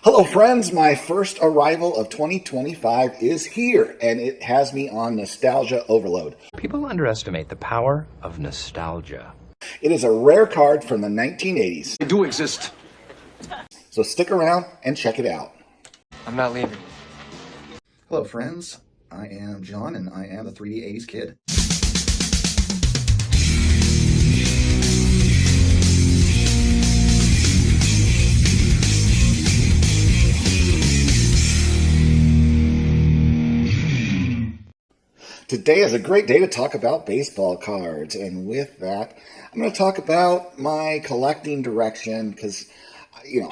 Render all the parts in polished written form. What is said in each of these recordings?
Hello friends, my first arrival of 2025 is here, and it has me on nostalgia overload. People underestimate the power of nostalgia. It is a rare card from the 1980s. They do exist. So stick around and check it out. I'm not leaving. Hello friends, I am John and I am the 3D 80s kid. Today is a great day to talk about baseball cards, and with that, I'm going to talk about my collecting direction because,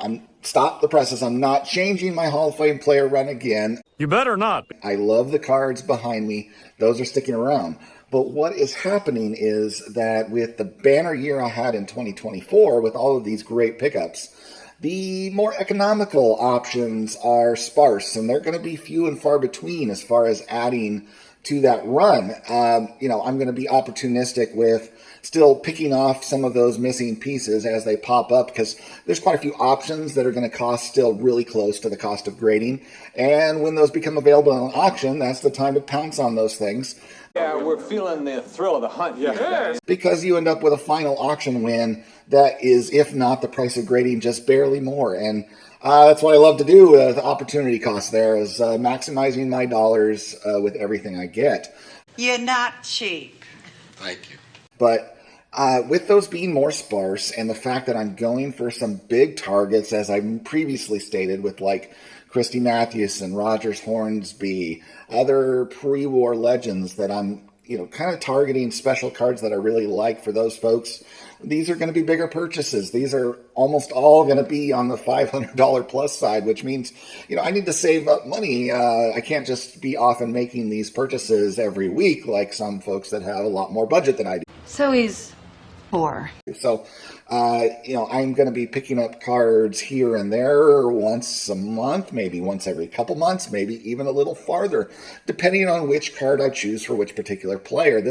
I'm stop the presses. I'm not changing my Hall of Fame player run again. You better not. I love the cards behind me. Those are sticking around. But what is happening is that with the banner year I had in 2024, with all of these great pickups, the more economical options are sparse, and they're going to be few and far between as far as adding to that run. I'm going to be opportunistic with still picking off some of those missing pieces as they pop up, because there's quite a few options that are going to cost still really close to the cost of grading. And when those become available on auction, that's the time to pounce on those things. Yeah, we're feeling the thrill of the hunt here. Yes. Because you end up with a final auction win that is, if not the price of grading, just barely more. And that's what I love to do with the opportunity cost there, is maximizing my dollars with everything I get. You're not cheap. Thank you. But with those being more sparse, and the fact that I'm going for some big targets, as I previously stated, with like Christy Mathewson, Rogers Hornsby, other pre-war legends that I'm kind of targeting special cards that I really like for those folks. These are going to be bigger purchases. These are almost all going to be on the $500 plus side, which means, I need to save up money. I can't just be off and making these purchases every week like some folks that have a lot more budget than I do. So he's poor. So, I'm going to be picking up cards here and there once a month, maybe once every couple months, maybe even a little farther, depending on which card I choose for which particular player.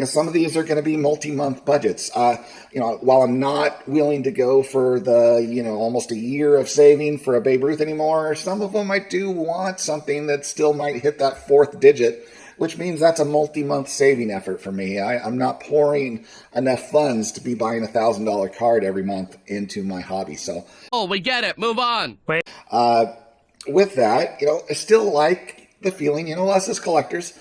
Some of these are going to be multi-month budgets. While I'm not willing to go for the, almost a year of saving for a Babe Ruth anymore, some of them I do want something that still might hit that fourth digit, which means that's a multi-month saving effort for me. I'm not pouring enough funds to be buying $1,000 card every month into my hobby. So, We get it. Move on. with that, I still like the feeling, us as collectors,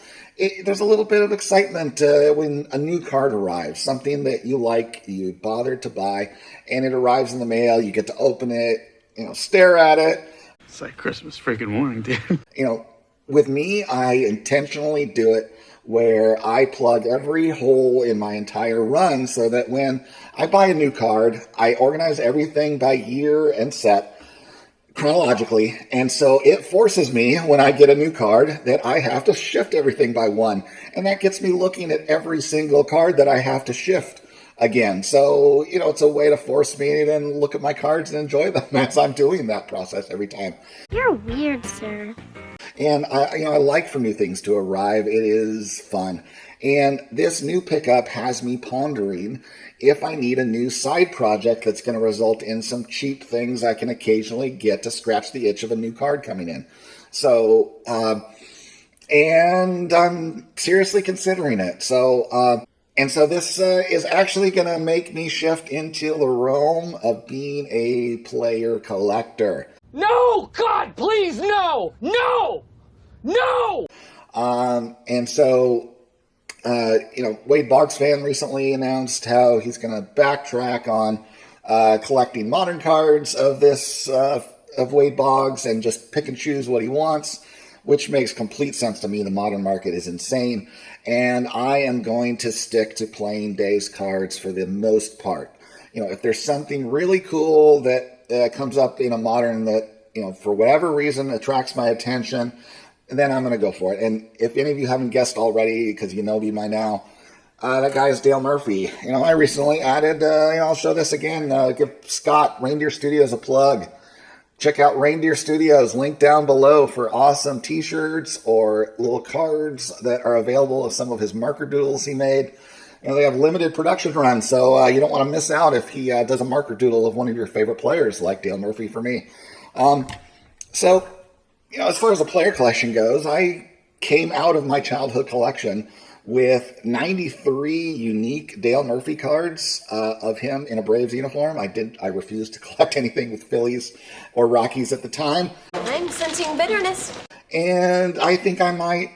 there's a little bit of excitement when a new card arrives, something that you like, you bothered to buy, and it arrives in the mail. You get to open it, stare at it. It's like Christmas freaking morning, dude. With me, I intentionally do it where I plug every hole in my entire run so that when I buy a new card, I organize everything by year and set chronologically. And so it forces me, when I get a new card, that I have to shift everything by one. And that gets me looking at every single card that I have to shift again. So, it's a way to force me to then look at my cards and enjoy them as I'm doing that process every time. You're weird, sir. And I like for new things to arrive. It is fun. And this new pickup has me pondering if I need a new side project that's going to result in some cheap things I can occasionally get to scratch the itch of a new card coming in. So, and I'm seriously considering it. So this is actually going to make me shift into the realm of being a player collector. No! God, please, no! No! No! Wade Boggs fan recently announced how he's going to backtrack on collecting modern cards of this of Wade Boggs and just pick and choose what he wants, which makes complete sense to me. The modern market is insane, and I am going to stick to playing Dave's cards for the most part. If there's something really cool that comes up in a modern that, for whatever reason attracts my attention, then I'm going to go for it. And if any of you haven't guessed already, because you know me by now, that guy is Dale Murphy. I recently added, I'll show this again, give Scott, Reindeer Studios, a plug. Check out Reindeer Studios, link down below for awesome t-shirts or little cards that are available of some of his marker doodles he made. They have limited production runs, so you don't want to miss out if he does a marker doodle of one of your favorite players, like Dale Murphy for me. So, as far as the player collection goes, I came out of my childhood collection with 93 unique Dale Murphy cards of him in a Braves uniform. I refused to collect anything with Phillies or Rockies at the time. I'm sensing bitterness. And I think I might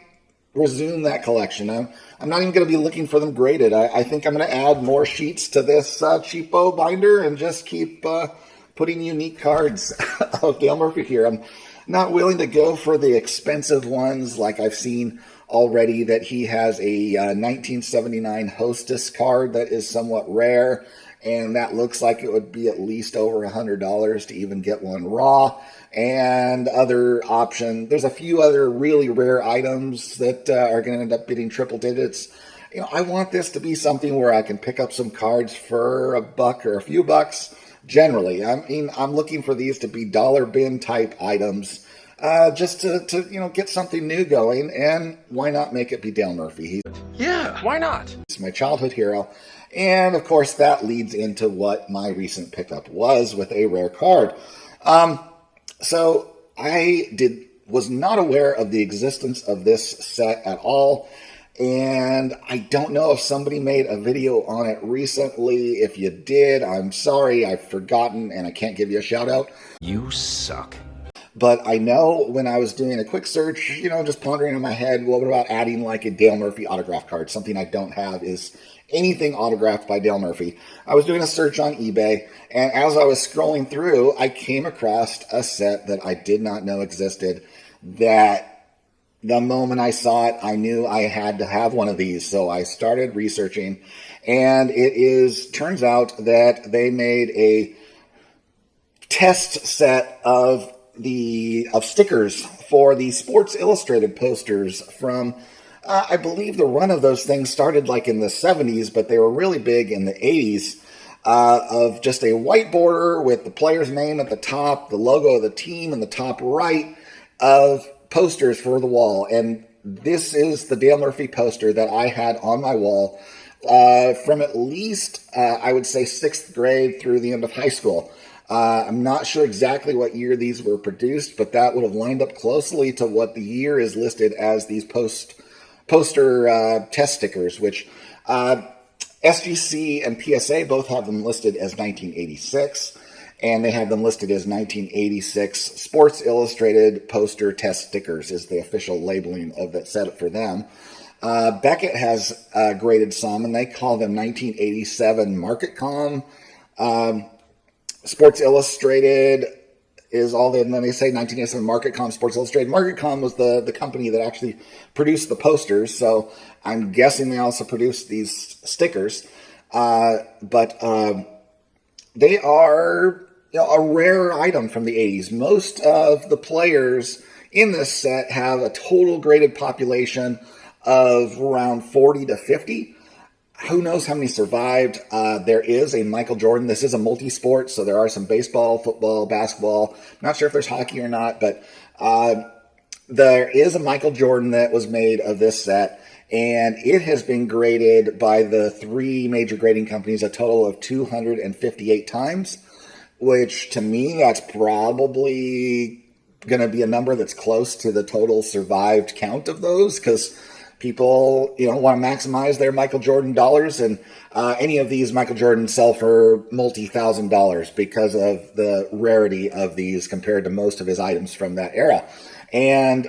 resume that collection. I'm not even going to be looking for them graded. I think I'm going to add more sheets to this cheapo binder and just keep putting unique cards of Dale Murphy here. I'm not willing to go for the expensive ones like I've seen already, that he has a 1979 Hostess card that is somewhat rare, and that looks like it would be at least over $100 to even get one raw. And other option, there's a few other really rare items that are going to end up bidding triple digits. I want this to be something where I can pick up some cards for $1 or a few bucks. Generally, I'm looking for these to be dollar bin type items, just to get something new going. And why not make it be Dale Murphy? Yeah, why not? He's my childhood hero, and of course that leads into what my recent pickup was with a rare card. So I was not aware of the existence of this set at all. And I don't know if somebody made a video on it recently. If you did, I'm sorry, I've forgotten and I can't give you a shout out. You suck. But I know when I was doing a quick search, just pondering in my head, what about adding like a Dale Murphy autograph card? Something I don't have is anything autographed by Dale Murphy. I was doing a search on eBay, and as I was scrolling through, I came across a set that I did not know existed, that the moment I saw it, I knew I had to have one of these. So I started researching, and turns out that they made a test set of stickers for the Sports Illustrated posters from, I believe the run of those things started like in the 70s, but they were really big in the 80s, of just a white border with the player's name at the top, the logo of the team in the top right of posters for the wall. And this is the Dale Murphy poster that I had on my wall from at least, I would say, 6th grade through the end of high school. I'm not sure exactly what year these were produced, but that would have lined up closely to what the year is listed as these poster test stickers, which SGC and PSA both have them listed as 1986. And they have them listed as 1986 Sports Illustrated poster test stickers is the official labeling of that set for them. Beckett has graded some, and they call them 1987 MarketCom. Sports Illustrated is all they, and then they say 1987 MarketCom, Sports Illustrated. MarketCom was the company that actually produced the posters, so I'm guessing they also produced these stickers. But they are a rare item from the 80s. Most of the players in this set have a total graded population of around 40 to 50. Who knows how many survived? There is a Michael Jordan. This is a multi-sport, so there are some baseball, football, basketball. Not sure if there's hockey or not, but there is a Michael Jordan that was made of this set, and it has been graded by the 3 major grading companies a total of 258 times, which to me, that's probably going to be a number that's close to the total survived count of those, because people, want to maximize their Michael Jordan dollars, and any of these Michael Jordans sell for multi-$1,000s because of the rarity of these compared to most of his items from that era. And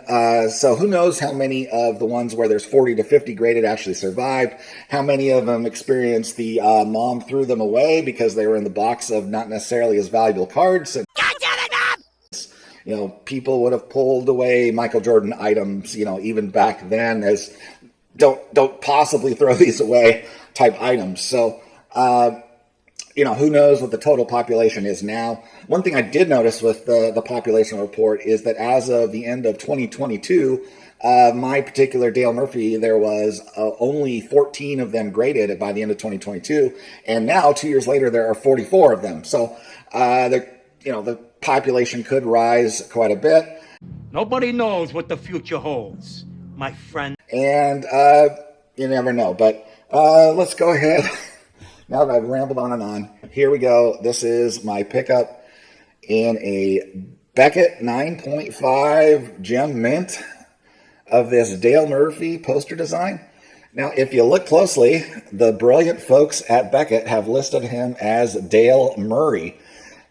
so who knows how many of the ones where there's 40 to 50 graded actually survived, how many of them experienced the mom threw them away because they were in the box of not necessarily as valuable cards. And people would have pulled away Michael Jordan items, even back then, as don't possibly throw these away type items. So, who knows what the total population is now. One thing I did notice with the population report is that as of the end of 2022, my particular Dale Murphy, there was only 14 of them graded by the end of 2022. And now, 2 years later, there are 44 of them. So, the population could rise quite a bit. Nobody knows what the future holds, my friend. And you never know. But let's go ahead. Now that I've rambled on and on, here we go. This is my pickup in a Beckett 9.5 gem mint of this Dale Murphy poster design. Now, if you look closely, the brilliant folks at Beckett have listed him as Dale Murray.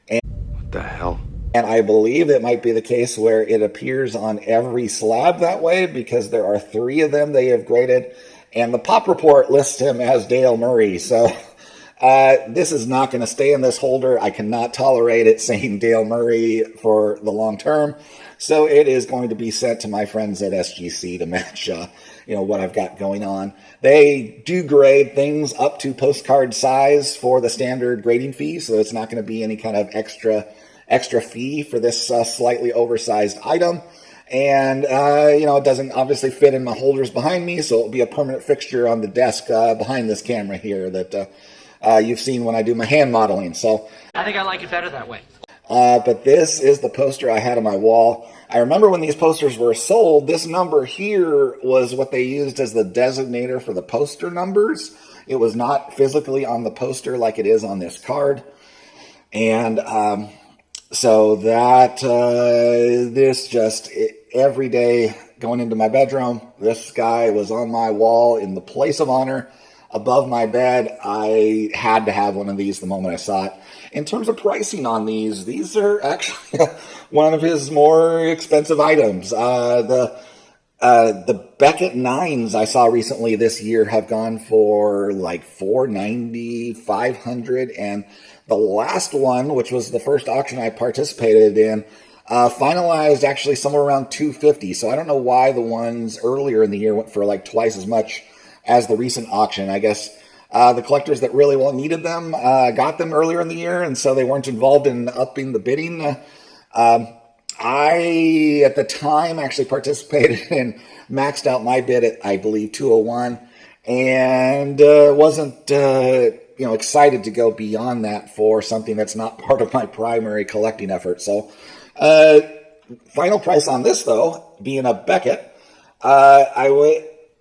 What the hell? And I believe it might be the case where it appears on every slab that way because there are 3 of them they have graded. And the Pop Report lists him as Dale Murray. So this is not going to stay in this holder. I cannot tolerate it saying Dale Murray for the long term. So it is going to be sent to my friends at SGC to match what I've got going on. They do grade things up to postcard size for the standard grading fee, so it's not going to be any kind of extra fee for this slightly oversized item. And, it doesn't obviously fit in my holders behind me, so it'll be a permanent fixture on the desk behind this camera here that you've seen when I do my hand modeling. So I think I like it better that way. but this is the poster I had on my wall. I remember when these posters were sold, this number here was what they used as the designator for the poster numbers. It was not physically on the poster like it is on this card. And so that this just every day going into my bedroom, this guy was on my wall in the place of honor above my bed. I had to have one of these the moment I saw it. In terms of pricing on these are actually one of his more expensive items. The Beckett 9s I saw recently this year have gone for like $490, $500, and the last one, which was the first auction I participated in, finalized actually somewhere around $250. So I don't know why the ones earlier in the year went for like twice as much as the recent auction. I guess the collectors that really needed them got them earlier in the year, and so they weren't involved in upping the bidding. I, at the time, actually participated and maxed out my bid at, I believe, 201, and wasn't excited to go beyond that for something that's not part of my primary collecting effort. So final price on this, though, being a Beckett,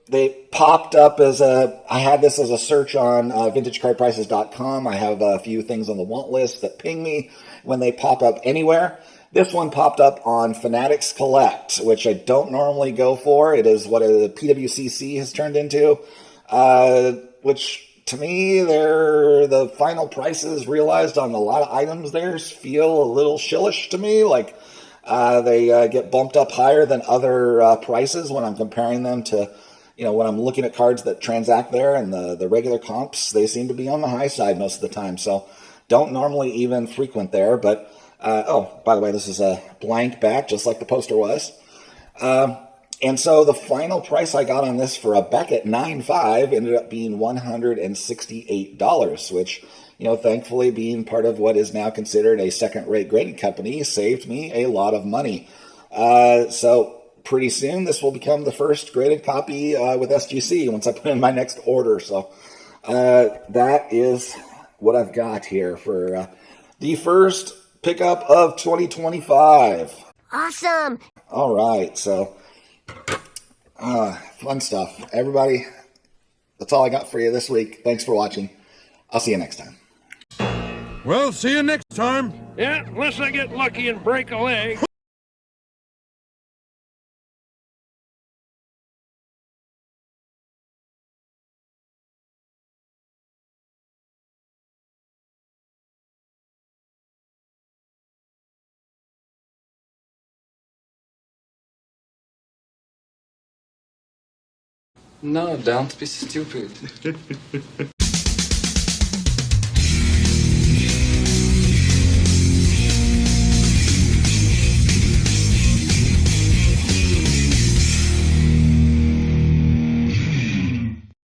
they popped up I had this as a search on vintagecardprices.com. I have a few things on the want list that ping me when they pop up anywhere. This one popped up on Fanatics Collect, which I don't normally go for. It is what a PWCC has turned into, which to me, the final prices realized on a lot of items there feel a little shillish to me. Like they get bumped up higher than other prices when I'm comparing them to, when I'm looking at cards that transact there, and the regular comps, they seem to be on the high side most of the time. So don't normally even frequent there. But, by the way, this is a blank back, just like the poster was. And so the final price I got on this for a Beckett 9.5 ended up being $168, which, thankfully being part of what is now considered a second-rate grading company saved me a lot of money. So pretty soon this will become the first graded copy with SGC once I put in my next order. So that is what I've got here for the first pickup of 2025. Awesome. All right, so fun stuff. Everybody, that's all I got for you this week. Thanks for watching. I'll see you next time. Well, see you next time. Yeah, unless I get lucky and break a leg. No, don't be stupid.